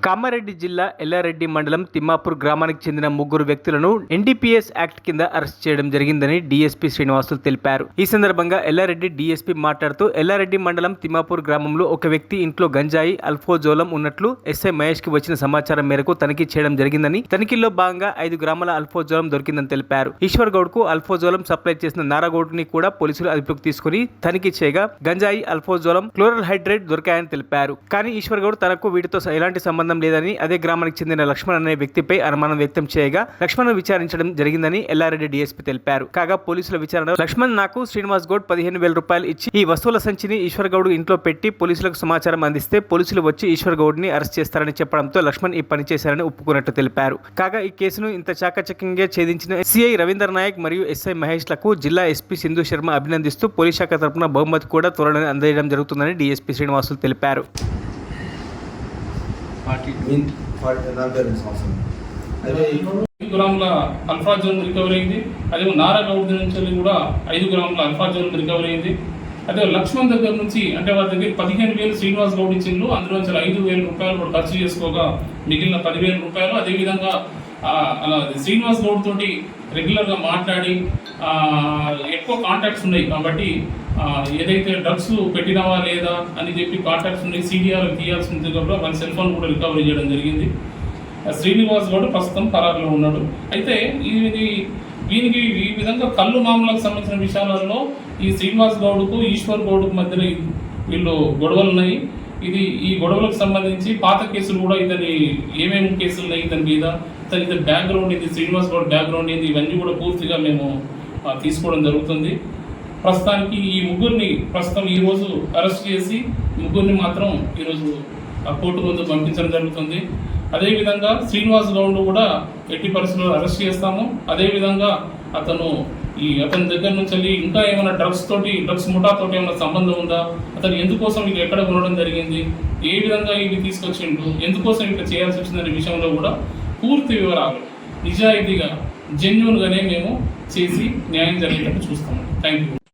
కామారెడ్డి జిల్లా ఎల్లారెడ్డి మండలం తిమ్మాపూర్ గ్రామానికి చెందిన ముగ్గురు వ్యక్తులను ఎన్డీపీఎస్ యాక్ట్ కింద అరెస్ట్ చేయడం జరిగిందని డీఎస్పీ శ్రీనివాసులు తెలిపారు. ఈ సందర్భంగా ఎల్లారెడ్డి డీఎస్పీ మాట్లాడుతూ ఎల్లారెడ్డి మండలం తిమ్మాపూర్ గ్రామంలో ఒక వ్యక్తి ఇంట్లో గంజాయి, అల్ఫోజోలం ఉన్నట్లు ఎస్ఐ మహేష్ కి వచ్చిన సమాచారం మేరకు తనిఖీ చేయడం జరిగిందని, తనిఖీల్లో భాగంగా 5 గ్రాముల అల్ఫోజోలం దొరికిందని తెలిపారు. ఈశ్వర్ గౌడ్ కు అల్ఫోజోలం సప్లై చేసిన నారాగౌడ్ ని కూడా పోలీసులు అదుపులోకి తీసుకుని తనిఖీ చేయగా గంజాయి, అల్ఫోజోలం, క్లోరల్ హైడ్రేట్ దొరికాయని తెలిపారు. కానీ ఈశ్వర్ గౌడ్ తనకు వీటితో ఎలాంటి సంబంధం లేదని, అదే గ్రామానికి చెందిన లక్ష్మణ్ అనే వ్యక్తిపై అనుమానం వ్యక్తం చేయగా లక్ష్మణ్ విచారించడం జరిగిందని ఎల్లారెడ్డి డీఎస్పీ తెలిపారు. కాగా పోలీసుల విచారణలో లక్ష్మణ్ నాకు శ్రీనివాస్ గౌడ్ 15,000 రూపాయలు ఇచ్చి ఈ వస్తువుల సంచిని ఈశ్వర్ గౌడ్ ఇంట్లో పెట్టి పోలీసులకు సమాచారం అందిస్తే పోలీసులు వచ్చి ఈశ్వర్ గౌడ్ ని అరెస్ట్ చేస్తారని చెప్పడంతో లక్ష్మణ్ ఈ పని చేశారని ఒప్పుకున్నట్టు తెలిపారు. కాగా ఈ కేసును ఇంత చాకచక్యంగా ఛేదించిన సిఐ రవీందర్ నాయక్ మరియు ఎస్ఐ మహేష్ లకు జిల్లా ఎస్పీ సింధు శర్మ అభినందిస్తూ పోలీస్ శాఖ తరపున బహుమతి కూడా త్వరలోనే అందజేయడం జరుగుతుందని డీఎస్పీ శ్రీనివాసులు తెలిపారు. గ్రాముల అల్ఫాజోన్ రికవరీ అయింది. అదే నారాగౌడ్ నుంచి కూడా 5 గ్రాముల అల్ఫాజోన్ రికవరీ అయింది. అదే లక్ష్మణ్ దగ్గర నుంచి అంటే వారి దగ్గర 15,000 శ్రీనివాస్ గౌడ్ ఇచ్చిండ్రు. అందులో 5,000 రూపాయలు కూడా ఖర్చు చేసుకోగా మిగిలిన 10,000 రూపాయలు అదేవిధంగా అలా శ్రీనివాస్ గౌడ్ తోటి రెగ్యులర్గా మాట్లాడి ఎక్కువ కాంటాక్ట్స్ ఉన్నాయి కాబట్టి ఏదైతే డ్రగ్స్ పెట్టినవా లేదా అని చెప్పి కాంటాక్ట్స్ ఉన్నాయి, సిడిఆర్ తీయాల్సింది కూడా వాళ్ళ సెల్ ఫోన్ కూడా రికవరీ చేయడం జరిగింది. శ్రీనివాస్ గౌడ్ ప్రస్తుతం ఖరారులో ఉన్నాడు. అయితే దీనికి ఈ విధంగా కళ్ళు మామూలకు సంబంధించిన విషయాలలో ఈ శ్రీనివాస్ గౌడ్కు ఈశ్వర్ గౌడ్కు మధ్యన వీళ్ళు గొడవలు ఉన్నాయి. ఈ గొడవలకు సంబంధించి పాత కేసులు కూడా ఇతని ఏమేమి కేసులు ఉన్నాయి ఇతని మీద, ఇతని బ్యాక్గ్రౌండ్ ఇది, శ్రీనివాస్ గౌడ్ బ్యాక్గ్రౌండ్ ఇది, ఇవన్నీ కూడా పూర్తిగా మేము తీసుకోవడం జరుగుతుంది. ప్రస్తుతానికి ఈ ముగ్గురిని ప్రస్తుతం ఈరోజు అరెస్ట్ చేసి ముగ్గురిని మాత్రం ఈరోజు కోర్టు ముందు పంపించడం జరుగుతుంది. అదేవిధంగా శ్రీనివాస్ గౌడ్ కూడా ఎట్టి పరిస్థితుల్లో అరెస్ట్ చేస్తాము. అదేవిధంగా అతని దగ్గర నుంచి ఇంకా ఏమైనా డ్రగ్స్ ముఠాతోటి ఏమైనా సంబంధం ఉందా, అతను ఎందుకోసం ఇక ఎక్కడ ఉండడం జరిగింది, ఏ విధంగా ఇవి తీసుకొచ్చిండు, ఎందుకోసం ఇక చేయాల్సి వచ్చిందనే విషయంలో కూడా పూర్తి వివరాలు నిజాయితీగా జెన్యూన్గానే మేము చేసి న్యాయం జరిగేటట్టు చూస్తాము. Thank you.